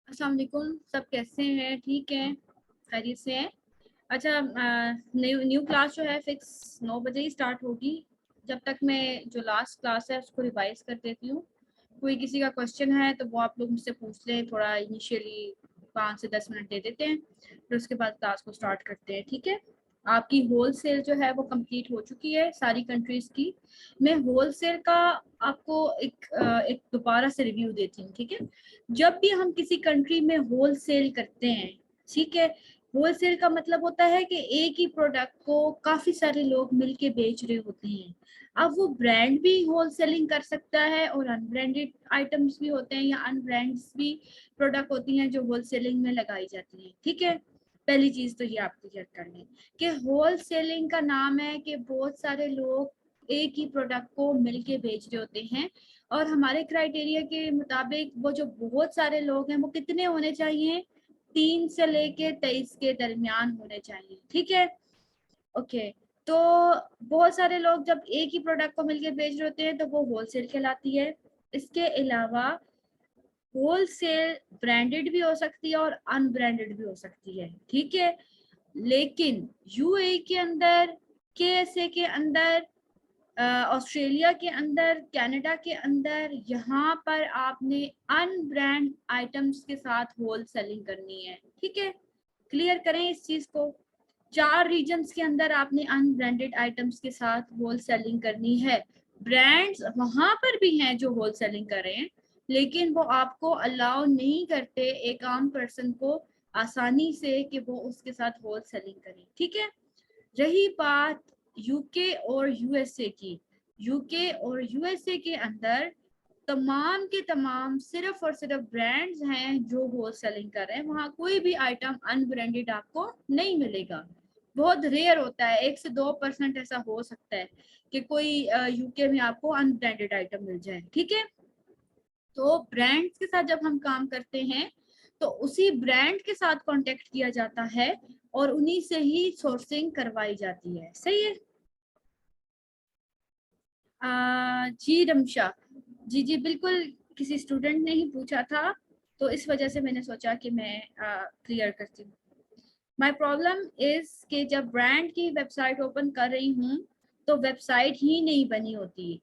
अस्सलाम वालेकुम, सब कैसे हैं? ठीक है, खैरियत से हैं। अच्छा, न्यू क्लास जो है फिक्स 9 बजे ही स्टार्ट होगी। जब तक मैं जो लास्ट क्लास है उसको रिवाइज कर देती हूँ। कोई किसी का क्वेश्चन है तो वो आप लोग मुझसे पूछ लें। थोड़ा इनिशियली 5 से 10 मिनट दे देते हैं, फिर उसके बाद क्लास को स्टार्ट करते हैं। ठीक है, आपकी होल सेल जो है वो कंप्लीट हो चुकी है सारी कंट्रीज की। मैं होल सेल का आपको एक दोबारा से रिव्यू देती हूँ। ठीक है, जब भी हम किसी कंट्री में होल सेल करते हैं, ठीक है, होलसेल का मतलब होता है कि एक ही प्रोडक्ट को काफी सारे लोग मिलके बेच रहे होते हैं। अब वो ब्रांड भी होलसेलिंग कर सकता है और अनब्रांडेड आइटम्स भी होते हैं या अनब्रांड्स भी प्रोडक्ट होती हैं जो होलसेलिंग में लगाई जाती हैं। ठीक है, पहली चीज तो ये आप क्लियर कर लें कि होलसेलिंग का नाम है कि बहुत सारे लोग एक ही प्रोडक्ट को मिलके बेच रहे होते हैं। और हमारे क्राइटेरिया के मुताबिक वो जो बहुत सारे लोग हैं वो कितने होने चाहिए? 3 से लेके 23 के दरमियान होने चाहिए। ठीक है, ओके। तो बहुत सारे लोग जब एक ही प्रोडक्ट को मिलके बेच रहे होते हैं तो वो होलसेल कहलाती है। इसके अलावा होलसेल ब्रांडेड भी हो सकती है और अनब्रांडेड भी हो सकती है। ठीक है, लेकिन यूएई के अंदर, केएसए के अंदर, ऑस्ट्रेलिया के अंदर, कनाडा के अंदर, यहाँ पर आपने अनब्रांड आइटम्स के साथ होल सेलिंग करनी है। ठीक है, क्लियर करें इस चीज को। 4 रीजन्स के अंदर आपने अनब्रांडेड आइटम्स के साथ होल सेलिंग करनी है। ब्रांड्स वहां पर भी हैं जो होल सेलिंग कर रहे हैं, लेकिन वो आपको अलाउ नहीं करते एक आम पर्सन को आसानी से कि वो उसके साथ होल सेलिंग करें। ठीक है, रही बात यूके और यूएसए की, यूके और यूएसए के अंदर तमाम के तमाम सिर्फ और सिर्फ ब्रांड्स हैं जो होल सेलिंग कर रहे हैं। वहां कोई भी आइटम अनब्रांडेड आपको नहीं मिलेगा। बहुत रेयर होता है, 1 से 2% ऐसा हो सकता है कि कोई यूके में आपको अनब्रांडेड आइटम मिल जाए। ठीक है, तो ब्रांड्स के साथ जब हम काम करते हैं तो उसी ब्रांड के साथ कांटेक्ट किया जाता है और उन्हीं से ही सोर्सिंग करवाई जाती है। सही है? जी रमशा, जी जी बिल्कुल, किसी स्टूडेंट ने ही पूछा था तो इस वजह से मैंने सोचा कि मैं क्लियर करती हूँ। माई प्रॉब्लम इज कि जब ब्रांड की वेबसाइट ओपन कर रही हूँ तो वेबसाइट ही नहीं बनी होती।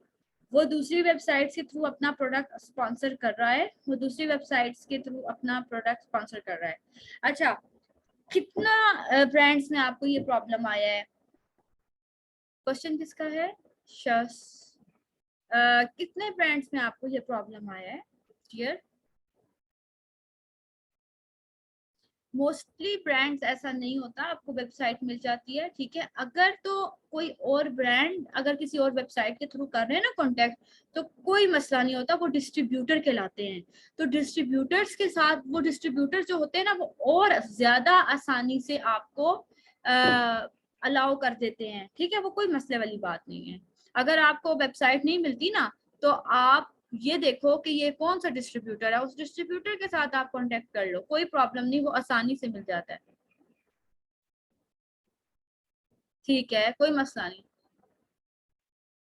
वो दूसरी वेबसाइट्स के थ्रू अपना प्रोडक्ट स्पॉन्सर कर रहा है, वो दूसरी वेबसाइट्स के थ्रू अपना प्रोडक्ट स्पॉन्सर कर रहा है। अच्छा, कितना ब्रांड्स में आपको ये प्रॉब्लम आया है? क्वेश्चन किसका है? शस, कितने ब्रांड्स में आपको ये प्रॉब्लम आया है? क्लियर? मोस्टली ब्रांड्स ऐसा नहीं होता, आपको वेबसाइट मिल जाती है। ठीक है, अगर तो कोई और ब्रांड अगर किसी और वेबसाइट के थ्रू कर रहे हैं ना कांटेक्ट, तो कोई मसला नहीं होता, वो डिस्ट्रीब्यूटर कहलाते हैं। तो डिस्ट्रीब्यूटर्स के साथ, वो डिस्ट्रीब्यूटर जो होते हैं ना, वो और ज्यादा आसानी से आपको अलाउ कर देते हैं। ठीक है, वो कोई मसले वाली बात नहीं है। अगर आपको वेबसाइट नहीं मिलती ना, तो आप ये देखो कि ये कौन सा डिस्ट्रीब्यूटर है, उस डिस्ट्रीब्यूटर के साथ आप कांटेक्ट कर लो, कोई प्रॉब्लम नहीं, वो आसानी से मिल जाता है। ठीक है, कोई मसला नहीं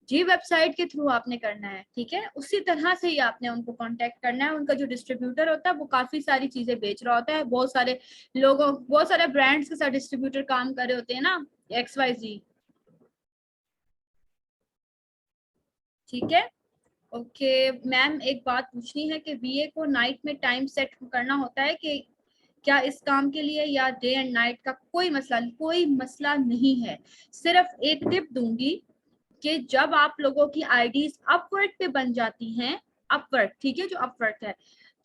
जी, वेबसाइट के थ्रू आपने करना है। ठीक है, उसी तरह से ही आपने उनको कांटेक्ट करना है। उनका जो डिस्ट्रीब्यूटर होता है वो काफी सारी चीजें बेच रहा होता है, बहुत सारे लोगों, बहुत सारे ब्रांड्स के साथ डिस्ट्रीब्यूटर काम कर रहे होते हैं ना, XYZ। ठीक है, ओके मैम, एक बात पूछनी है कि वीए को नाइट में टाइम सेट करना होता है कि क्या इस काम के लिए, या डे एंड नाइट का कोई मसला? कोई मसला नहीं है। सिर्फ एक टिप दूंगी कि जब आप लोगों की आईडीज अपवर्क पे बन जाती हैं, अपवर्क, ठीक है, जो अपवर्क है,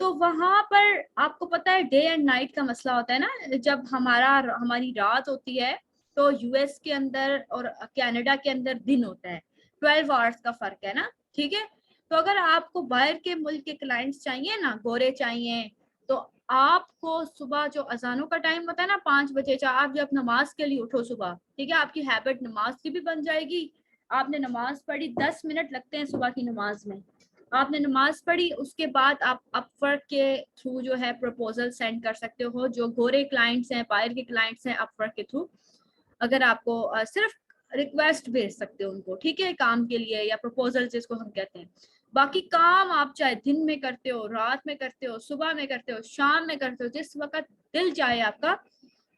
तो वहां पर आपको पता है डे एंड नाइट का मसला होता है ना। जब हमारी रात होती है तो यूएस के अंदर और कनाडा के अंदर दिन होता है, 12 आवर्स का फर्क है ना। ठीक है, तो अगर आपको बाहर के मुल्क के क्लाइंट्स चाहिए ना, गोरे चाहिए, तो आपको सुबह जो अजानों का टाइम होता है ना, 5 बजे, चाहे आप जब नमाज के लिए उठो सुबह, ठीक है, आपकी हैबिट नमाज की भी बन जाएगी। आपने नमाज पढ़ी, 10 मिनट लगते हैं सुबह की नमाज में, आपने नमाज पढ़ी, उसके बाद आप अपवर्क के थ्रू जो है प्रपोजल सेंड कर सकते हो। जो गोरे क्लाइंट्स हैं, बाहर के क्लाइंट्स हैं, अपवर्क के थ्रू, अगर आपको सिर्फ रिक्वेस्ट भेज सकते हो उनको, ठीक है, काम के लिए या प्रपोजल जिसको हम कहते हैं। बाकी काम आप चाहे दिन में करते हो, रात में करते हो, सुबह में करते हो, शाम में करते हो, जिस वक्त दिल चाहे आपका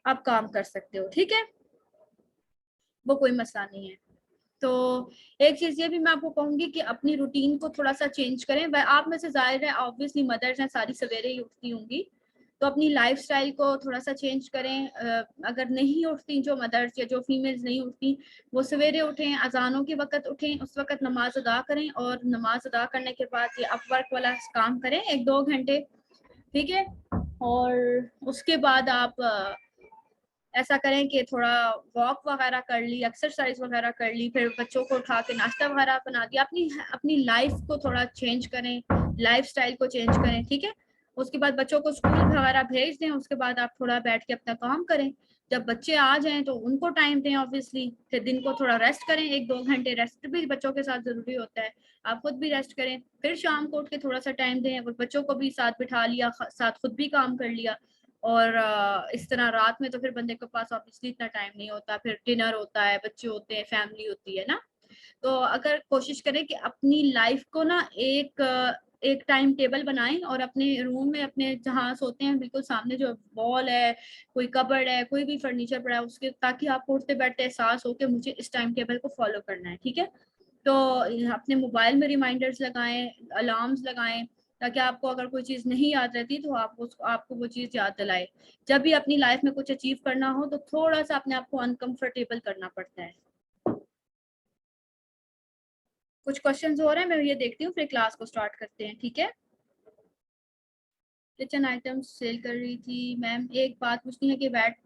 आप काम कर सकते हो, ठीक है, वो कोई मसला नहीं है। तो एक चीज ये भी मैं आपको कहूंगी कि अपनी रूटीन को थोड़ा सा चेंज करें। वह आप में से जाहिर है ऑब्वियसली मदर्स हैं, सारी सवेरे ही उठती होंगी, तो अपनी लाइफस्टाइल को थोड़ा सा चेंज करें। अगर नहीं उठती जो मदर्स या जो फीमेल्स नहीं उठती, वो सवेरे उठें, अजानों के वक्त उठें, उस वक्त नमाज अदा करें, और नमाज अदा करने के बाद ये अपवर्क वाला काम करें 1-2 घंटे, ठीक है। और उसके बाद आप ऐसा करें कि थोड़ा वॉक वगैरह कर ली, एक्सरसाइज वगैरह कर ली, फिर बच्चों को उठा के नाश्ता वगैरह बना दिया। अपनी अपनी लाइफ को थोड़ा चेंज करें, लाइफस्टाइल को चेंज करें, ठीक है। उसके बाद बच्चों को स्कूल वगैरह भेज दें, उसके बाद आप थोड़ा बैठ के अपना काम करें। जब बच्चे आ जाएं तो उनको टाइम दें ऑब्वियसली, फिर दिन को थोड़ा रेस्ट करें, 1-2 घंटे रेस्ट भी बच्चों के साथ जरूरी होता है, आप खुद भी रेस्ट करें। फिर शाम को उठ के थोड़ा सा टाइम दें और बच्चों को भी साथ बिठा लिया, साथ खुद भी काम कर लिया। और इस तरह रात में तो फिर बंदे के पास ऑब्वियसली इतना टाइम नहीं होता, फिर डिनर होता है, बच्चे होते हैं, फैमिली होती है ना। तो अगर कोशिश करें कि अपनी लाइफ को ना एक टाइम टेबल बनाएं, और अपने रूम में अपने जहाँ सोते हैं बिल्कुल सामने जो वॉल है, कोई कबर्ड है, कोई भी फर्नीचर पड़ा है उसके, ताकि आपको उठते बैठते एहसास हो कि मुझे इस टाइम टेबल को फॉलो करना है, ठीक है। तो अपने मोबाइल में रिमाइंडर्स लगाएं, अलार्म्स लगाएं, ताकि आपको अगर कोई चीज नहीं याद रहती तो आपको वो चीज याद दिलाए। जब भी अपनी लाइफ में कुछ अचीव करना हो तो थोड़ा सा अपने आप को अनकंफर्टेबल करना पड़ता है। कुछ क्वेश्चंस हो रहे हैं, मैं ये देखती हूँ, फिर क्लास को स्टार्ट करते हैं, ठीक है। किचन आइटम्स सेल कर रही थी मैम, एक बात पूछनी है कि वैट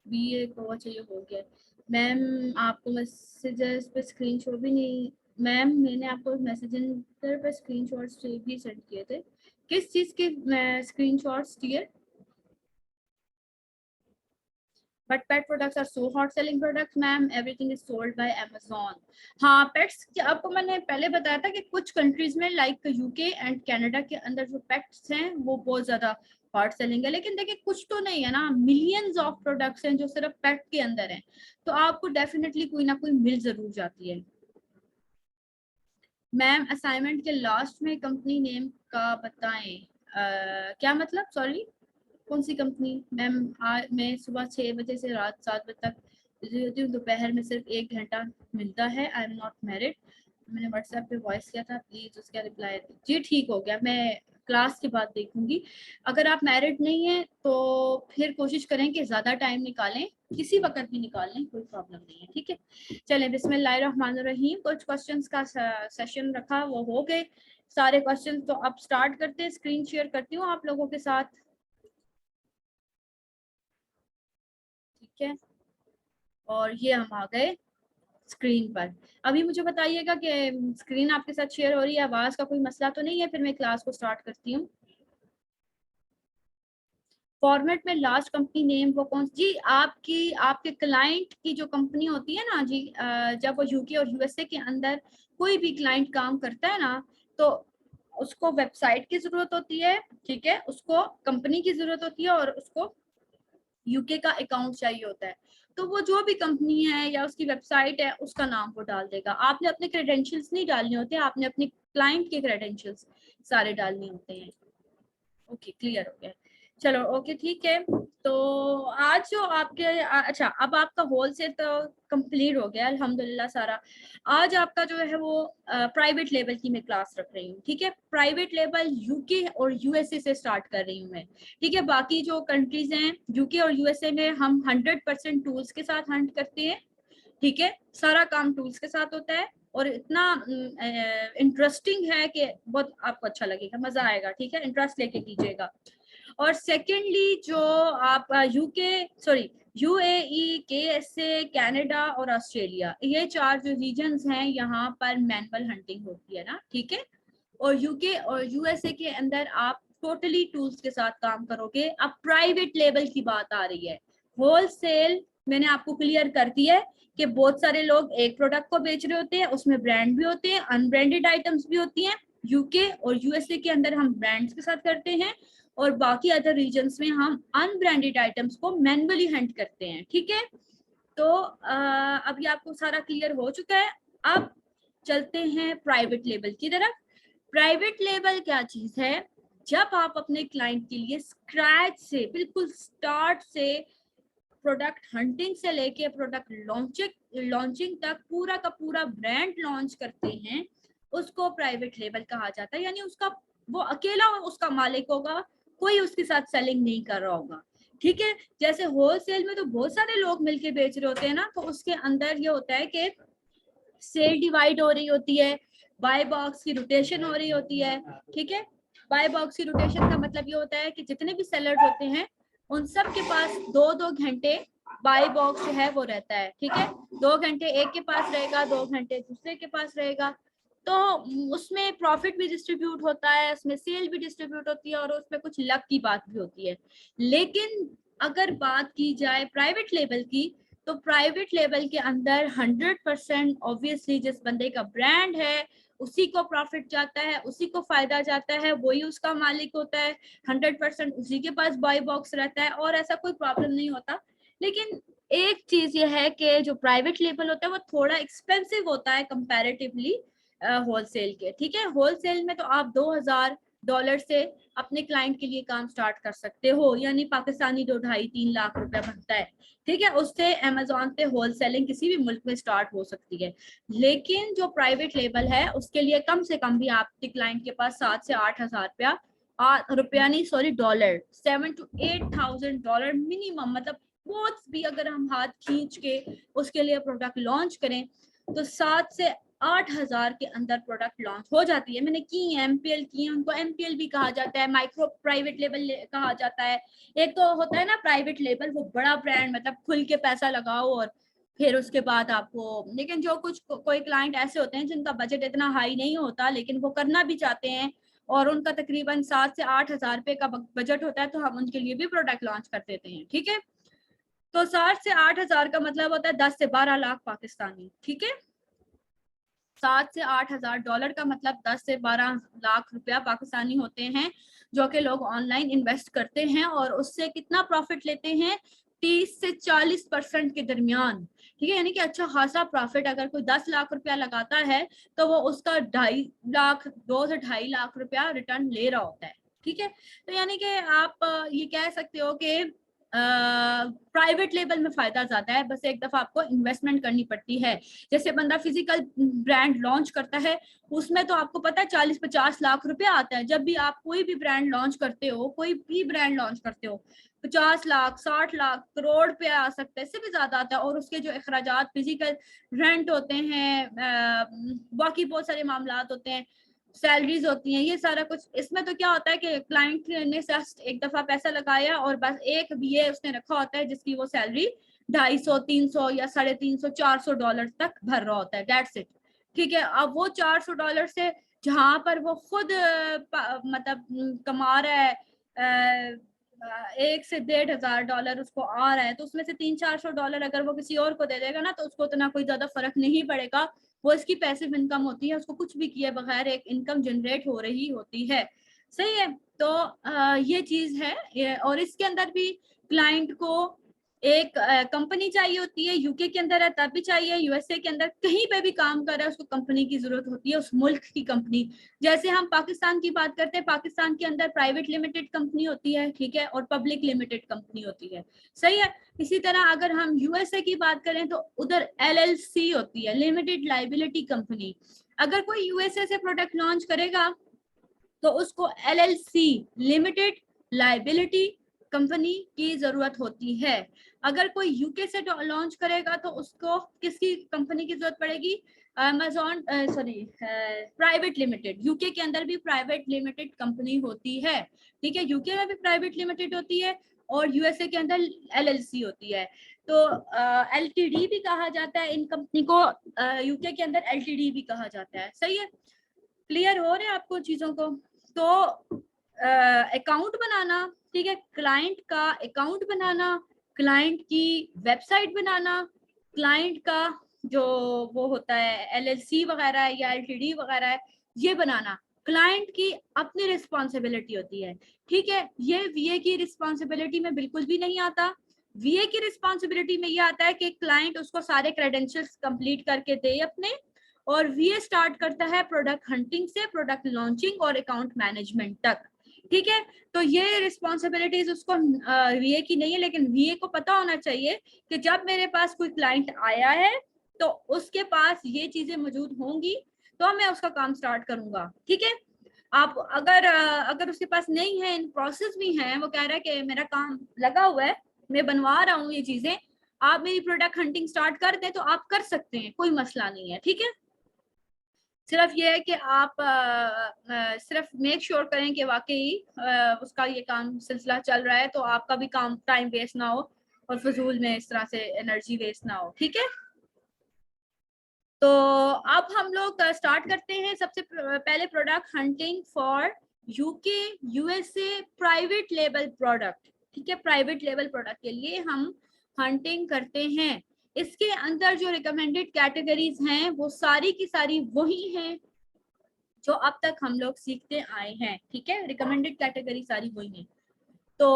भी एक हुआ चाहिए, हो गया मैम। आपको मैसेजेस पे स्क्रीनशॉट भी नहीं, मैम मैंने आपको मैसेजेंडर पे स्क्रीनशॉट्स भी सेंड किए थे। किस चीज़ के स्क्रीनशॉट्स दिए? But pet products are so hot selling products ma'am, everything is sold by Amazon. हाँ पेट्स, आपको मैंने पहले बताया था कि कुछ कंट्रीज में लाइक यूके एंड कनाडा के अंदर जो पेट्स हैं वो बहुत ज्यादा हॉट सेलिंग है, लेकिन देखिए कुछ तो नहीं है ना, मिलियंस ऑफ प्रोडक्ट्स हैं जो सिर्फ पेट के अंदर हैं, तो आपको डेफिनेटली कोई ना कोई मिल जरूर जाती है। मैम असाइनमेंट के लास्ट में कंपनी नेम का बताएं। क्या मतलब, सॉरी, कौन सी कंपनी? मैम मैं सुबह 6 बजे से रात 7 बजे तक बिजी होती हूँ, दोपहर में सिर्फ 1 घंटा मिलता है। I am not married. मैंने व्हाट्सएप पे वॉइस किया था, प्लीज उसका रिप्लाई। जी ठीक हो गया, मैं क्लास के बाद देखूंगी। अगर आप मैरिड नहीं है तो फिर कोशिश करें कि ज्यादा टाइम निकालें, किसी वक्त भी निकाल लें, कोई प्रॉब्लम नहीं है, ठीक है। चलें, बिस्मिल्लाहिर्रहमानिर्रहीम। कुछ क्वेश्चंस का सेशन रखा, वो हो गए सारे क्वेश्चंस, तो अब स्टार्ट करते हैं। स्क्रीन शेयर करती हूँ आप लोगों के साथ, ठीक है। और ये हम आ गए स्क्रीन पर। अभी मुझे बताइएगा कि स्क्रीन आपके साथ शेयर हो रही है, आवाज का कोई मसला तो नहीं है, फिर मैं क्लास को स्टार्ट करती हूँ। फॉर्मेट में लास्ट कंपनी नेम वो कौन जी? आपकी आपके क्लाइंट की जो कंपनी होती है ना जी, जब वो यूके और यूएसए के अंदर कोई भी क्लाइंट काम करता है ना, तो उसको वेबसाइट की जरूरत होती है, ठीक है, उसको कंपनी की जरूरत होती है, और उसको यूके का अकाउंट चाहिए होता है। तो वो जो भी कंपनी है या उसकी वेबसाइट है उसका नाम वो डाल देगा। आपने अपने क्रेडेंशियल्स नहीं डालने होते, आपने अपने क्लाइंट के क्रेडेंशियल्स सारे डालने होते हैं। ओके, क्लियर हो गया। चलो ओके, ठीक है। तो आज जो आपके अच्छा, अब आपका होल से तो कंप्लीट हो गया अल्हम्दुलिल्लाह सारा। आज आपका जो है वो प्राइवेट लेवल की मैं क्लास रख रही हूँ, ठीक है। प्राइवेट लेवल यूके और यूएसए से स्टार्ट कर रही हूँ मैं, ठीक है। बाकी जो कंट्रीज हैं यूके और यूएसए में हम 100% टूल्स के साथ हंट करते हैं, ठीक है। सारा काम टूल्स के साथ होता है, और इतना इंटरेस्टिंग है कि बहुत आपको अच्छा लगेगा, मजा आएगा, ठीक है। इंटरेस्ट लेके कीजिएगा। और सेकेंडली जो आप UK sorry UAE, KSA, Canada और ऑस्ट्रेलिया, ये 4 जो रीजन्स हैं यहाँ पर मैनुअल हंटिंग होती है ना, ठीक है। और यूके और यूएसए के अंदर आप टोटली टूल्स के साथ काम करोगे। अब प्राइवेट लेवल की बात आ रही है, होलसेल मैंने आपको क्लियर कर दिया है कि बहुत सारे लोग एक प्रोडक्ट को बेच रहे होते हैं, उसमें ब्रांड भी होते हैं, अनब्रांडेड आइटम्स भी होती हैं। यूके और यूएसए के अंदर हम ब्रांड्स के साथ करते हैं, और बाकी अदर रीजन्स में हम अनब्रांडेड आइटम्स को मैनुअली हंट करते हैं, ठीक है। तो अभी आपको सारा क्लियर हो चुका है। अब चलते हैं प्राइवेट लेबल की तरफ। प्राइवेट लेबल क्या चीज है? जब आप अपने क्लाइंट के लिए स्क्रैच से, बिल्कुल स्टार्ट से, प्रोडक्ट हंटिंग से लेके प्रोडक्ट लॉन्चिंग तक पूरा का पूरा ब्रांड लॉन्च करते हैं, उसको प्राइवेट लेबल कहा जाता है। यानी उसका, वो अकेला उसका मालिक होगा, कोई उसके साथ सेलिंग नहीं कर रहा होगा। ठीक है, जैसे होलसेल में तो बहुत सारे लोग मिलके बेच रहे होते हैं ना, तो उसके अंदर ये होता है कि सेल डिवाइड हो रही होती है, बाय बॉक्स की रोटेशन हो रही होती है। ठीक है, बाय बॉक्स की रोटेशन का मतलब ये होता है कि जितने भी सेलर होते हैं उन सब के पास 2-2 घंटे बाय बॉक्स जो है वो रहता है। ठीक है, 2 घंटे एक के पास रहेगा, 2 घंटे दूसरे के पास रहेगा। तो उसमें प्रॉफिट भी डिस्ट्रीब्यूट होता है, उसमें सेल भी डिस्ट्रीब्यूट होती है, और उसमें कुछ लक की बात भी होती है। लेकिन अगर बात की जाए प्राइवेट लेबल की, तो प्राइवेट लेवल के अंदर 100% ऑब्वियसली जिस बंदे का ब्रांड है उसी को प्रॉफिट जाता है, उसी को फायदा जाता है, वही उसका मालिक होता है। 100% उसी के पास बाय बॉक्स रहता है और ऐसा कोई प्रॉब्लम नहीं होता। लेकिन एक चीज ये है कि जो प्राइवेट लेबल होता है वो थोड़ा एक्सपेंसिव होता है कंपैरेटिवली होलसेल के। ठीक है, होलसेल में तो आप $2000 से अपने क्लाइंट के लिए काम स्टार्ट कर सकते हो, यानी पाकिस्तानी 2-2.5-3 लाख रुपए बनता है। ठीक है, उससे अमेजोन पे होलसेलिंग किसी भी मुल्क में स्टार्ट हो सकती है। लेकिन जो प्राइवेट लेबल है उसके लिए कम से कम भी आपके क्लाइंट के पास 7 से 8 हजार रुपया नहीं, सॉरी, डॉलर, $7,000 to 8,000 मिनिमम। मतलब बहुत भी अगर हम हाथ खींच के उसके लिए प्रोडक्ट लॉन्च करें तो 7 से 8 हजार के अंदर प्रोडक्ट लॉन्च हो जाती है। मैंने की है, एमपीएल की है, उनको एमपीएल भी कहा जाता है, माइक्रो प्राइवेट लेबल कहा जाता है। एक तो होता है ना प्राइवेट लेबल, वो बड़ा ब्रांड, मतलब खुल के पैसा लगाओ और फिर उसके बाद आपको, लेकिन जो कुछ कोई क्लाइंट ऐसे होते हैं जिनका बजट इतना हाई नहीं होता लेकिन वो करना भी चाहते हैं और उनका तकरीबन 7 से 8 हजार रुपए का बजट होता है, तो हम उनके लिए भी प्रोडक्ट लॉन्च कर देते हैं। ठीक है, तो 7 से 8 हजार का मतलब होता है 10 से 12 लाख पाकिस्तानी। ठीक है, $7 से 8 हजार का मतलब 10 से 12 लाख रुपया पाकिस्तानी होते हैं, जो कि लोग ऑनलाइन इन्वेस्ट करते हैं और उससे कितना प्रॉफिट लेते हैं? 30 से 40% के दरमियान। ठीक है, यानी कि अच्छा खासा प्रॉफिट। अगर कोई 10 लाख रुपया लगाता है तो वो उसका 2.5 लाख, 2 से 2.5 लाख रुपया रिटर्न ले रहा होता है। ठीक है, तो यानी कि आप ये कह सकते हो कि प्राइवेट लेवल में फायदा ज्यादा है, बस एक दफा आपको इन्वेस्टमेंट करनी पड़ती है। जैसे बंदा फिजिकल ब्रांड लॉन्च करता है उसमें तो आपको पता है 40-50 लाख रुपया आता है। जब भी आप कोई भी ब्रांड लॉन्च करते हो, कोई भी ब्रांड लॉन्च करते हो, 50 लाख, 60 लाख, करोड़ पे आ सकता है, इससे भी ज्यादा आता है। और उसके जो अखराजात, फिजिकल रेंट होते हैं, बाकी बहुत सारे मामला होते हैं, सैलरीज होती हैं, ये सारा कुछ। इसमें तो क्या होता है कि क्लाइंट ने जस्ट एक दफा पैसा लगाया और बस एक बीए उसने रखा होता है जिसकी वो सैलरी 250, 300 या $350, $400 तक भर रहा होता है, दैट्स इट। ठीक है, अब वो $400 से जहां पर वो खुद मतलब कमा रहा है 1 से 1.5 हजार डॉलर उसको आ रहा है, तो उसमें से $300-400 अगर वो किसी और को दे देगा ना तो उसको उतना कोई ज्यादा फर्क नहीं पड़ेगा। वो इसकी पैसिव इनकम होती है, उसको कुछ भी किए बगैर एक इनकम जनरेट हो रही होती है। सही है, तो ये चीज है। और इसके अंदर भी क्लाइंट को एक कंपनी चाहिए होती है, यूके के अंदर है तब भी चाहिए, यूएसए के अंदर कहीं पे भी काम कर रहा है उसको कंपनी की जरूरत होती है, उस मुल्क की कंपनी। जैसे हम पाकिस्तान की बात करते हैं, पाकिस्तान के अंदर प्राइवेट लिमिटेड कंपनी होती है, ठीक है, और पब्लिक लिमिटेड कंपनी होती है। सही है, इसी तरह अगर हम यूएसए की बात करें तो उधर एलएलसी होती है, लिमिटेड लाइबिलिटी कंपनी। अगर कोई यूएसए से प्रोडक्ट लॉन्च करेगा तो उसको एलएलसी, लिमिटेड लाइबिलिटी कंपनी की जरूरत होती है। अगर कोई यूके से लॉन्च करेगा तो उसको किसकी कंपनी की जरूरत पड़ेगी? Amazon, sorry, private limited. UK के अंदर भी प्राइवेट लिमिटेड कंपनी होती है। ठीक है, यूके में भी प्राइवेट लिमिटेड होती है और यूएसए के अंदर एलएलसी होती है। तो एलटीडी भी कहा जाता है इन कंपनी को, यूके के अंदर एलटीडी भी कहा जाता है। सही है, क्लियर हो रहे हैं आपको चीजों को? तो अकाउंट बनाना, ठीक है, क्लाइंट का अकाउंट बनाना, क्लाइंट की वेबसाइट बनाना, क्लाइंट का जो वो होता है एलएलसी वगैरह है या एलटीडी वगैरह है, ये बनाना क्लाइंट की अपनी रिस्पॉन्सिबिलिटी होती है। ठीक है, ये वीए की रिस्पॉन्सिबिलिटी में बिल्कुल भी नहीं आता। वीए की रिस्पॉन्सिबिलिटी में ये आता है कि क्लाइंट उसको सारे क्रेडेंशियल्स कंप्लीट करके दे अपने, और वीए स्टार्ट करता है प्रोडक्ट हंटिंग से प्रोडक्ट लॉन्चिंग और अकाउंट मैनेजमेंट तक। ठीक है, तो ये रिस्पॉन्सिबिलिटीज उसको वीए की नहीं है, लेकिन वीए को पता होना चाहिए कि जब मेरे पास कोई क्लाइंट आया है तो उसके पास ये चीजें मौजूद होंगी तो मैं उसका काम स्टार्ट करूंगा। ठीक है, आप अगर उसके पास नहीं है, इन प्रोसेस भी है, वो कह रहा है कि मेरा काम लगा हुआ है, मैं बनवा रहा हूँ ये चीजें, आप मेरी प्रोडक्ट हंटिंग स्टार्ट कर दें तो आप कर सकते हैं, कोई मसला नहीं है। ठीक है, सिर्फ ये है कि आप सिर्फ मेक श्योर करें कि वाकई उसका ये काम सिलसिला चल रहा है, तो आपका भी काम टाइम वेस्ट ना हो और फजूल में इस तरह से एनर्जी वेस्ट ना हो। ठीक है, तो अब हम लोग स्टार्ट करते हैं। सबसे पहले product hunting for UK USA private label product. ठीक है, प्राइवेट लेबल प्रोडक्ट के लिए हम हंटिंग करते हैं। इसके अंदर जो रिकमेंडेड कैटेगरीज हैं वो सारी की सारी वही हैं जो अब तक हम लोग सीखते आए हैं। ठीक है, रिकमेंडेड कैटेगरी सारी वही है। तो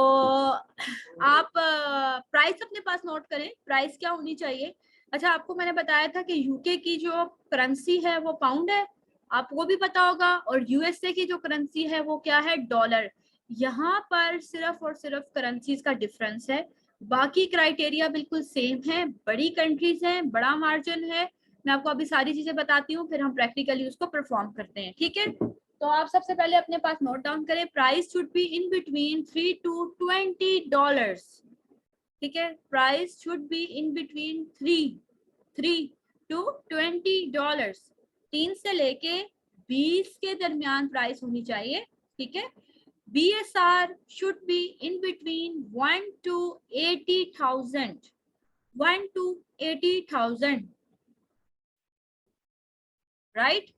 आप प्राइस अपने पास नोट करें, प्राइस क्या होनी चाहिए। अच्छा, आपको मैंने बताया था कि यूके की जो करेंसी है वो पाउंड है, आपको भी पता होगा, और यूएसए की जो करेंसी है वो क्या है, डॉलर। यहाँ पर सिर्फ और सिर्फ करेंसीज का डिफरेंस है, बाकी क्राइटेरिया बिल्कुल सेम है। बड़ी कंट्रीज हैं, बड़ा मार्जिन है, मैं आपको अभी सारी चीजें बताती हूँ, फिर हम प्रैक्टिकली उसको परफॉर्म करते हैं। ठीक है, तो आप सबसे पहले अपने पास नोट डाउन करें, price should be in between $3 to $20। ठीक है, price should be in between three to $20, 3 से लेके 20 के दरमियान प्राइस होनी चाहिए। ठीक है, BSR should be in between 1 to 80,000, 1 to 80,000, right.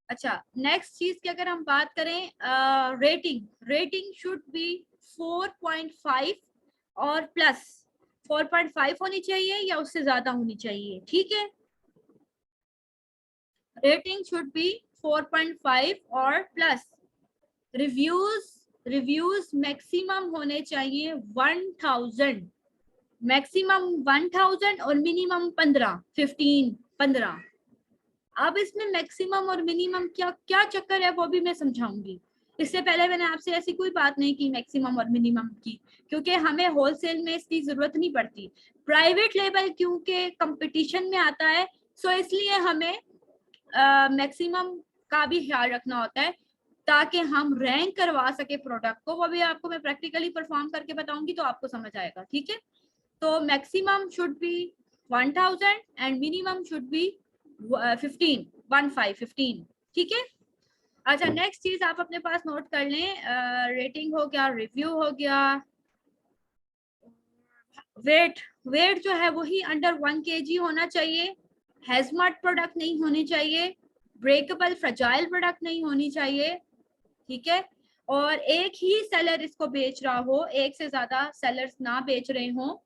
अच्छा, नेक्स्ट चीज की अगर हम बात करें, रेटिंग शुड बी 4.5 और प्लस। 4.5 होनी चाहिए या उससे ज्यादा होनी चाहिए। ठीक है, रेटिंग शुड बी 4.5 और प्लस। रिव्यूज मैक्सिमम होने चाहिए 1000, मैक्सिमम 1000 और मिनिमम 15। अब इसमें मैक्सिमम और मिनिमम क्या क्या चक्कर है वो भी मैं समझाऊंगी। इससे पहले मैंने आपसे ऐसी कोई बात नहीं की मैक्सिमम और मिनिमम की, क्योंकि हमें होलसेल में इसकी जरूरत नहीं पड़ती। प्राइवेट लेवल क्योंकि कंपटीशन में आता है, सो इसलिए हमें मैक्सिमम का भी ख्याल रखना होता है ताकि हम रैंक करवा सके प्रोडक्ट को। वो भी आपको मैं प्रैक्टिकली परफॉर्म करके बताऊंगी तो आपको समझ आएगा। ठीक है, तो maximum should be 1000 and minimum should be 15। ठीक है, अच्छा, नेक्स्ट चीज आप अपने पास नोट कर लें, रेटिंग हो गया, रिव्यू हो गया, वेट जो है वही अंडर 1 kg होना चाहिए, हैजमार्ट प्रोडक्ट नहीं होनी चाहिए, ब्रेकेबल फ्रजाइल प्रोडक्ट नहीं होनी चाहिए। ठीक है, और एक ही सेलर इसको बेच रहा हो, एक से ज्यादा सेलर्स ना बेच रहे हो।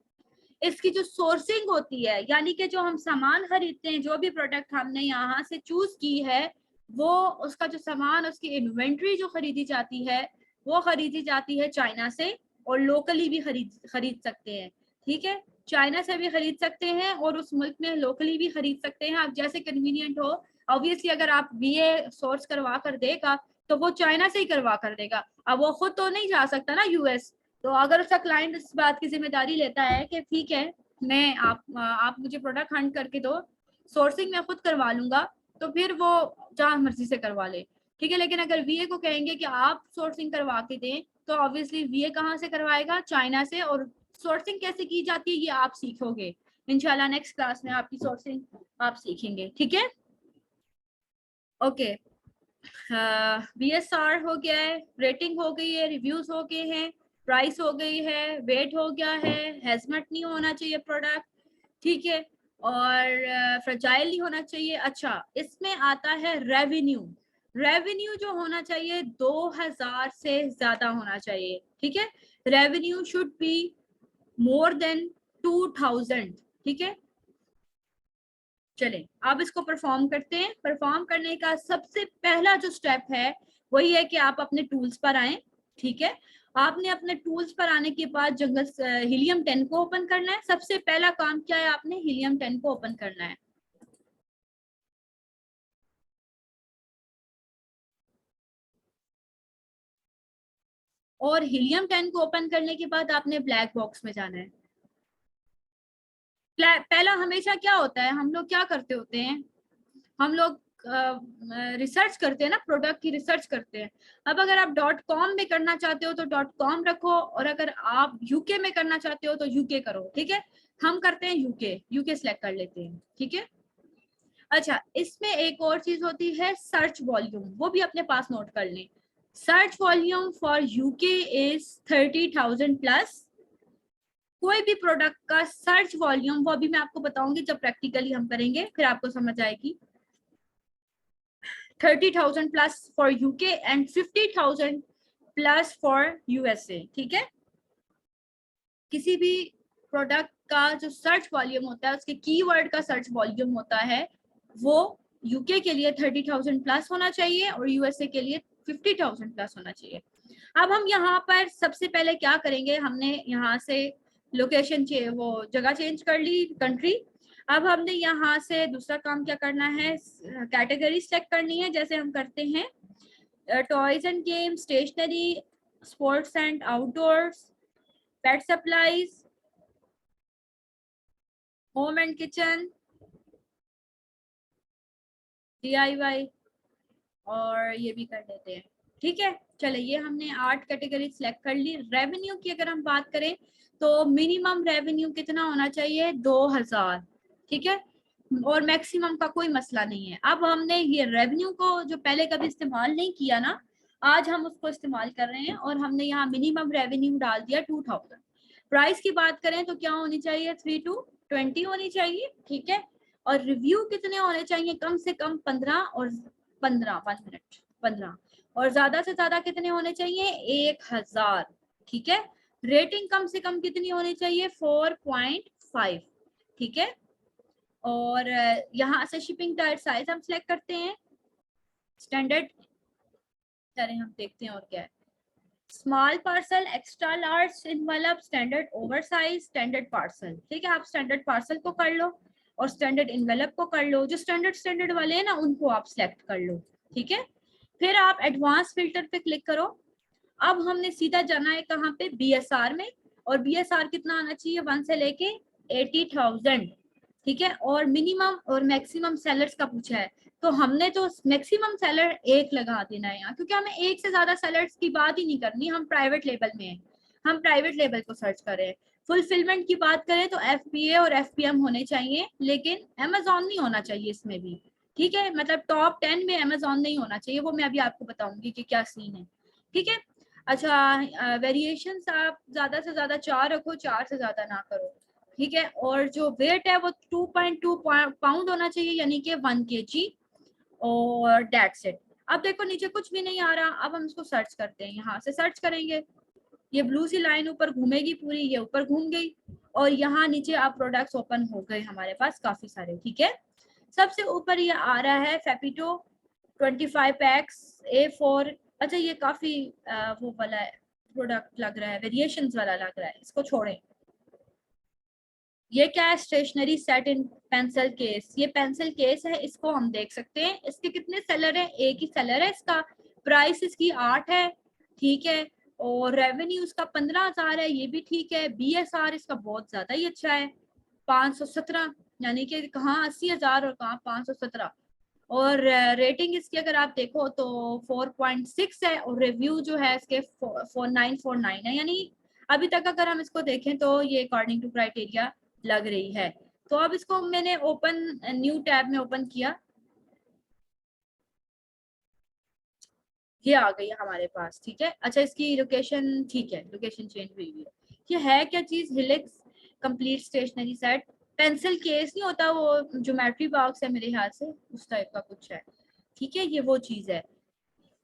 इसकी जो सोर्सिंग होती है, यानी कि जो हम सामान खरीदते हैं, जो भी प्रोडक्ट हमने यहाँ से चूज की है, वो उसका जो सामान, उसकी इन्वेंट्री जो खरीदी जाती है वो खरीदी जाती है चाइना से, और लोकली भी खरीद सकते हैं। ठीक है, चाइना से भी खरीद सकते हैं और उस मुल्क में लोकली भी खरीद सकते हैं, आप जैसे कन्वीनियंट हो। ऑब्वियसली अगर आप बीए सोर्स करवा कर देगा तो वो चाइना से ही करवा कर देगा, अब वो खुद तो नहीं जा सकता ना यूएस। तो अगर उसका क्लाइंट इस बात की जिम्मेदारी लेता है कि ठीक है, मैं आप मुझे प्रोडक्ट हंट करके दो, सोर्सिंग मैं खुद करवा लूंगा, तो फिर वो जहाँ मर्जी से करवा ले। ठीक है, लेकिन अगर वीए को कहेंगे कि आप सोर्सिंग करवा के दें, तो ऑब्वियसली वीए कहाँ से करवाएगा, चाइना से। और सोर्सिंग कैसे की जाती है ये आप सीखोगे इंशाल्लाह, नेक्स्ट क्लास में आपकी सोर्सिंग आप सीखेंगे। ठीक है, ओके, BSR हो गया है, रेटिंग हो गई है, रिव्यूज हो गए हैं, प्राइस हो गई है, वेट हो गया है, हैजमट नहीं होना चाहिए प्रोडक्ट। ठीक है, और फ्रजाइल नहीं होना चाहिए। अच्छा, इसमें आता है रेवेन्यू जो होना चाहिए 2000 से ज्यादा होना चाहिए। ठीक है, revenue should be more than 2000। ठीक है, चलें अब इसको परफॉर्म करते हैं। परफॉर्म करने का सबसे पहला जो स्टेप है वही है कि आप अपने टूल्स पर आए। ठीक है, आपने अपने टूल्स पर आने के बाद जंगल हीलियम 10 को ओपन करना है। सबसे पहला काम क्या है, आपने हीलियम 10 को ओपन करना है। और हीलियम 10 को ओपन करने के बाद आपने ब्लैक बॉक्स में जाना है। पहला हमेशा क्या होता है, हम लोग क्या करते होते हैं, हम लोग रिसर्च करते हैं ना, प्रोडक्ट की रिसर्च करते हैं। अब अगर आप .com में करना चाहते हो तो .com रखो, और अगर आप यूके में करना चाहते हो तो यूके करो, ठीक है। हम करते हैं यूके, यूके सिलेक्ट कर लेते हैं, ठीक है। अच्छा, इसमें एक और चीज होती है सर्च वॉल्यूम, वो भी अपने पास नोट कर लें। Search volume for UK is 30,000 plus. कोई भी प्रोडक्ट का सर्च वॉल्यूम, वो अभी मैं आपको बताऊंगी जब प्रैक्टिकली हम करेंगे, फिर आपको समझ आएगी। 30,000 plus for UK and 50,000 plus for USA, ठीक है। किसी भी प्रोडक्ट का जो सर्च वॉल्यूम होता है, उसके कीवर्ड का सर्च वॉल्यूम होता है, वो यूके के लिए 30,000 प्लस होना चाहिए और यूएसए के लिए 50,000 प्लस होना चाहिए। अब हम यहाँ पर सबसे पहले क्या करेंगे, हमने यहाँ से लोकेशन वो जगह चेंज कर ली, कंट्री। अब हमने यहाँ से दूसरा काम क्या करना है, कैटेगरी सेलेक्ट करनी है, जैसे हम करते हैं toys and game, stationery, sports and outdoors, pet supplies, home and kitchen, DIY, और ये भी कर लेते हैं, ठीक है। चलो, ये हमने 8 कैटेगरी सिलेक्ट कर ली। रेवेन्यू की अगर हम बात करें तो मिनिमम रेवेन्यू कितना होना चाहिए, 2,000, ठीक है। और मैक्सिमम का कोई मसला नहीं है। अब हमने ये रेवेन्यू को जो पहले कभी इस्तेमाल नहीं किया ना, आज हम उसको इस्तेमाल कर रहे हैं, और हमने यहाँ मिनिमम रेवेन्यू डाल दिया 2,000। प्राइस की बात करें तो क्या होनी चाहिए, 3 to 20 होनी चाहिए, ठीक है। और रिव्यू कितने होने चाहिए, कम से कम 15, और 15 1 मिनट 15, और ज्यादा से ज्यादा कितने होने चाहिए, 1,000, ठीक है। रेटिंग कम से कम कितनी होनी चाहिए, 4.5, ठीक है। और यहाँ से शिपिंग टाइप साइज हम सिलेक्ट करते हैं, स्टैंडर्ड, चलिए हम देखते हैं और क्या है। Small parcel, extra large envelope, standard over size, standard parcel, ठीक है। आप स्टैंडर्ड पार्सल को कर लो और स्टैंडर्ड इनवेलप को कर लो, जो स्टैंडर्ड वाले हैं ना उनको आप सिलेक्ट कर लो, ठीक है। फिर आप एडवांस फिल्टर पे क्लिक करो। अब हमने सीधा जाना है कहाँ पे, BSR में, और BSR कितना आना चाहिए, 1 से लेके 80,000, ठीक है। और मिनिमम और मैक्सिमम सेलर्स का पूछा है, तो हमने तो मैक्सिमम सेलर 1 लगा देना है यहाँ, क्योंकि हमें एक से ज्यादा सेलर्स की बात ही नहीं करनी, हम प्राइवेट लेबल में हैं, हम प्राइवेट लेबल को सर्च करें। फुलफिलमेंट की बात करें तो FBA और FBM होने चाहिए, लेकिन अमेजोन नहीं होना चाहिए इसमें भी, ठीक है। मतलब टॉप 10 में अमेजोन नहीं होना चाहिए, वो मैं अभी आपको बताऊंगी कि क्या सीन है, ठीक है। अच्छा, वेरिएशंस आप ज्यादा से ज्यादा 4 रखो, 4 से ज्यादा ना करो, ठीक है। और जो वेट है वो 2.2 पाउंड होना चाहिए, यानी कि 1 kg, और डेट्स इट। अब देखो नीचे कुछ भी नहीं आ रहा, अब हम इसको सर्च करते हैं, यहाँ से सर्च करेंगे, ये ब्लू सी लाइन ऊपर घूमेगी पूरी, ये ऊपर घूम गई, और यहाँ नीचे आप प्रोडक्ट्स ओपन हो गए हमारे पास काफी सारे, ठीक है। सबसे ऊपर ये आ रहा है फेपिटो 25 पैक्स A4। अच्छा, ये काफी वो वाला प्रोडक्ट लग रहा है, वेरिएशंस वाला लग रहा है, इसको छोड़ें। ये क्या है, stationery set in pencil case, ये पेंसिल केस है, इसको हम देख सकते हैं। इसके कितने सेलर है, एक ही सेलर है इसका, प्राइस इसकी 8 है, ठीक है। और रेवेन्यू इसका 15,000 है, ये भी ठीक है। BSR इसका बहुत ज्यादा ही अच्छा है, 517, यानी कि कहाँ 80,000 और कहाँ 517। और रेटिंग इसकी अगर आप देखो तो 4.6 है, और रिव्यू जो है इसके 4949 है, यानी अभी तक अगर हम इसको देखें तो ये अकॉर्डिंग टू क्राइटेरिया लग रही है। तो अब इसको मैंने ओपन, न्यू टैब में ओपन किया, ये आ गई है हमारे पास, ठीक है। अच्छा, इसकी लोकेशन, ठीक है, लोकेशन चेंज हुई है। ये है क्या चीज, Helix complete stationery set, pencil case नहीं होता वो, ज्योमेट्री बॉक्स है मेरे ख्याल से, उस टाइप का कुछ है, ठीक है, ये वो चीज है।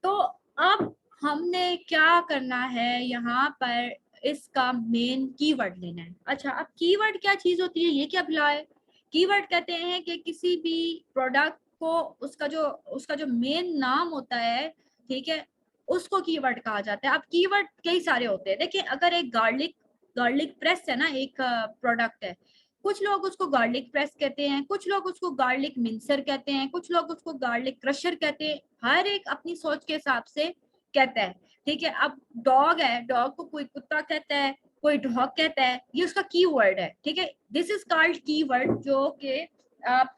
तो अब हमने क्या करना है, यहाँ पर इसका मेन कीवर्ड लेना है। अच्छा, अब कीवर्ड क्या चीज होती है, ये क्या भला है। कीवर्ड कहते हैं कि किसी भी प्रोडक्ट को उसका जो मेन नाम होता है, ठीक है, उसको कीवर्ड कहा जाता है। अब कीवर्ड कई सारे होते हैं। देखिए अगर एक गार्लिक प्रेस है ना, एक प्रोडक्ट है, कुछ लोग उसको गार्लिक प्रेस कहते हैं, कुछ लोग उसको गार्लिक मिंसर कहते हैं, कुछ लोग उसको गार्लिक क्रशर कहते हैं, हर एक अपनी सोच के हिसाब से कहता है। ठीक है, अब डॉग है, डॉग को कोई कुत्ता कहता है, कोई डॉग कहता है, ये उसका कीवर्ड है। ठीक है, दिस इज कॉल्ड कीवर्ड, जो कि आप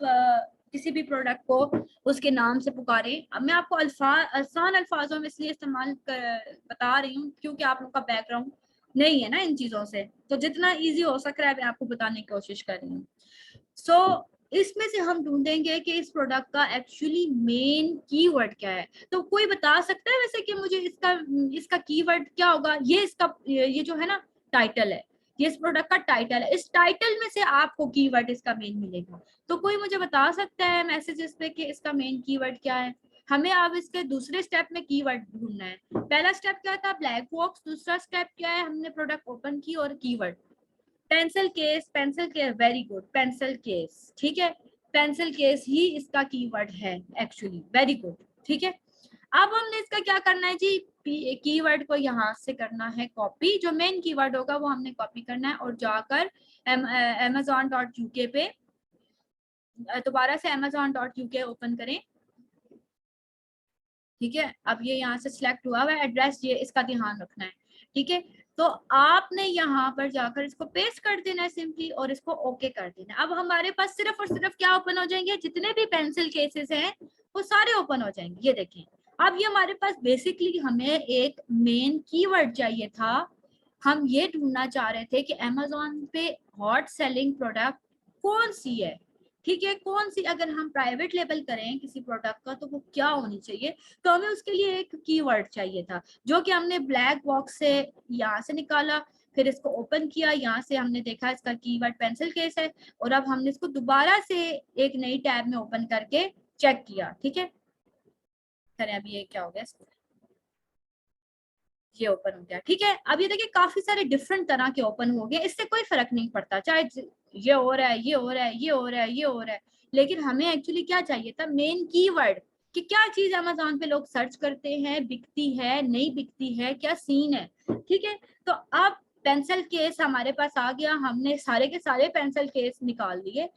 किसी भी प्रोडक्ट को उसके नाम से पुकारे। अब मैं आपको आसान अल्फाजों में इसलिए बता रही हूँ क्योंकि आप लोग का बैकग्राउंड नहीं है ना इन चीजों से, तो जितना इजी हो सक रहा है मैं आपको बताने की कोशिश कर रही हूँ। सो इसमें से हम ढूंढेंगे कि इस प्रोडक्ट का एक्चुअली मेन कीवर्ड क्या है। तो कोई बता सकता है वैसे कि मुझे इसका इसका कीवर्ड क्या होगा? ये जो है ना टाइटल है, ये इस प्रोडक्ट का टाइटल है, इस टाइटल में से आपको कीवर्ड इसका मेन मिलेगा। तो कोई मुझे बता सकता है मैसेजेस पे कि इसका मेन कीवर्ड क्या है? हमें अब इसके दूसरे स्टेप में कीवर्ड ढूंढना है। पहला स्टेप क्या था? Black box. दूसरा स्टेप क्या है? हमने प्रोडक्ट ओपन की और keyword. Pencil case, very good, pencil case. ठीक है, पेंसिल केस ही इसका कीवर्ड है एक्चुअली, वेरी गुड। ठीक है, अब हमने इसका क्या करना है जी? कीवर्ड को यहाँ से करना है कॉपी, जो मेन कीवर्ड होगा वो हमने कॉपी करना है और जाकर amazon.uk पे दोबारा से amazon.uk ओपन करें। ठीक है, अब ये यहाँ से सिलेक्ट हुआ हुआ एड्रेस, ये इसका ध्यान रखना है। ठीक है, तो आपने यहाँ पर जाकर इसको पेस्ट कर देना है सिंपली और इसको ओके कर देना है। अब हमारे पास सिर्फ और सिर्फ क्या ओपन हो जाएंगे? जितने भी पेंसिल केसेस हैं वो सारे ओपन हो जाएंगे। ये देखें, अब ये हमारे पास बेसिकली हमें एक मेन कीवर्ड चाहिए था। हम ये ढूंढना चाह रहे थे कि अमेजोन पे हॉट सेलिंग प्रोडक्ट कौन सी है। ठीक है, कौन सी, अगर हम प्राइवेट लेबल करें किसी प्रोडक्ट का तो वो क्या होनी चाहिए? तो हमें उसके लिए एक कीवर्ड चाहिए था, जो कि हमने ब्लैक बॉक्स से यहाँ से निकाला, फिर इसको ओपन किया, यहाँ से हमने देखा इसका कीवर्ड पेंसिल केस है, और अब हमने इसको दोबारा से एक नई टैब में ओपन करके चेक किया। ठीक है, चलिए अभी ये क्या हो गया, इसको ये ओपन हो गया। ठीक है, अब ये देखिए काफी सारे डिफरेंट तरह के ओपन हो गए, इससे कोई फर्क नहीं पड़ता, चाहे ये हो रहा है, ये हो रहा है, ये हो रहा है, ये हो रहा है, लेकिन हमें एक्चुअली क्या चाहिए था? मेन कीवर्ड, कि क्या चीज अमेजोन पे लोग सर्च करते हैं, बिकती है, नहीं बिकती है, क्या सीन है। ठीक है, तो अब पेंसिल केस हमारे पास आ गया, हमने सारे के सारे पेंसिल केस निकाल लिए।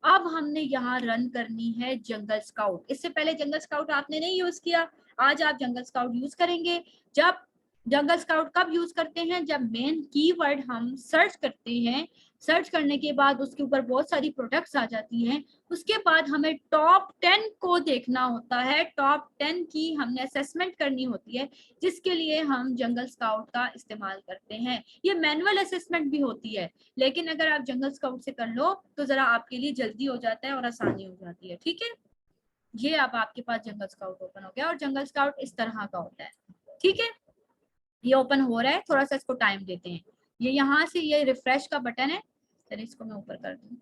अब हमने यहाँ रन करनी है जंगल स्काउट। इससे पहले जंगल स्काउट आपने नहीं यूज किया, आज आप जंगल स्काउट यूज करेंगे। जब जंगल स्काउट कब यूज करते हैं? जब मेन कीवर्ड हम सर्च करते हैं, सर्च करने के बाद उसके ऊपर बहुत सारी प्रोडक्ट्स आ जाती हैं, उसके बाद हमें टॉप 10 को देखना होता है, टॉप 10 की हमने असेसमेंट करनी होती है, जिसके लिए हम जंगल स्काउट का इस्तेमाल करते हैं। ये मैनुअल असेसमेंट भी होती है, लेकिन अगर आप जंगल स्काउट से कर लो तो जरा आपके लिए जल्दी हो जाता है और आसानी हो जाती है। ठीक है, ये अब आपके पास जंगल स्काउट ओपन हो गया, और जंगल स्काउट इस तरह का होता है। ठीक है, ये ओपन हो रहा है, थोड़ा सा इसको टाइम देते हैं। ये यहाँ से ये रिफ्रेश का बटन है, चलिए इसको मैं ऊपर कर दूं,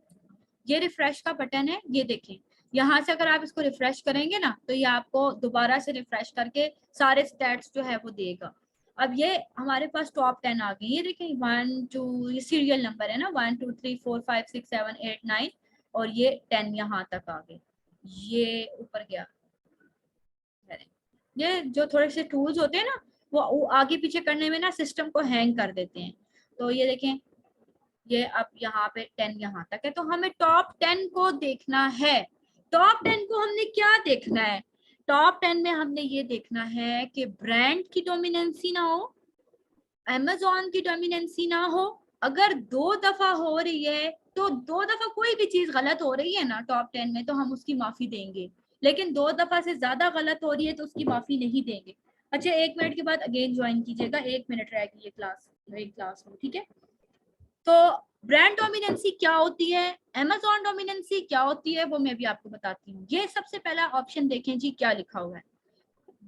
ये रिफ्रेश का बटन है, ये देखें। यहाँ से अगर आप इसको रिफ्रेश करेंगे ना तो ये आपको दोबारा से रिफ्रेश करके सारे स्टैट्स जो है वो देगा। अब ये हमारे पास टॉप 10 आ गई, ये देखें 1 2, ये सीरियल नंबर है ना, 1 2 3 4 5 6 7 8 9, और ये 10 यहाँ तक आ गए, ये ऊपर गया। ये जो थोड़े से टूल्स होते हैं ना, वो आगे पीछे करने में ना सिस्टम को हैंग कर देते हैं। तो ये देखें, ये अब यहाँ पे 10 यहाँ तक है, तो हमें टॉप 10 को देखना है। टॉप 10 को हमने क्या देखना है? टॉप 10 में हमने ये देखना है कि ब्रांड की डोमिनेंसी ना हो, अमेजोन की डोमिनेंसी ना हो। अगर 2 दफा हो रही है तो 2 दफा कोई भी चीज गलत हो रही है ना टॉप 10 में, तो हम उसकी माफी देंगे, लेकिन 2 दफा से ज्यादा गलत हो रही है तो उसकी माफी नहीं देंगे। अच्छा, 1 मिनट के बाद अगेन ज्वाइन कीजिएगा, 1 मिनट रहेगी ये क्लास, एक क्लास में। ठीक है, तो ब्रांड डोमिनेंसी क्या होती है, अमेजोन डोमिनेंसी क्या होती है, वो मैं भी आपको बताती हूँ। ये सबसे पहला ऑप्शन देखें जी, क्या लिखा हुआ है?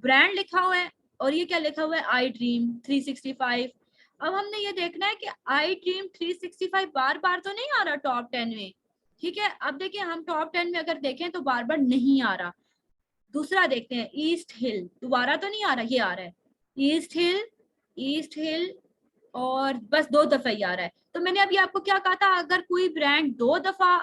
ब्रांड लिखा हुआ है, और ये क्या लिखा हुआ है? आई ड्रीम 365। अब हमने ये देखना है कि आई ड्रीम 365 बार बार तो नहीं आ रहा टॉप 10 में। ठीक है, अब देखिए हम टॉप 10 में अगर देखें तो बार बार नहीं आ रहा। दूसरा देखते हैं, ईस्ट हिल, दोबारा तो नहीं आ रहा, ये आ रहा है ईस्ट हिल, ईस्ट हिल, और बस 2 दफा ही आ रहा है। तो मैंने अभी आपको क्या कहा था, अगर कोई ब्रांड 2 दफा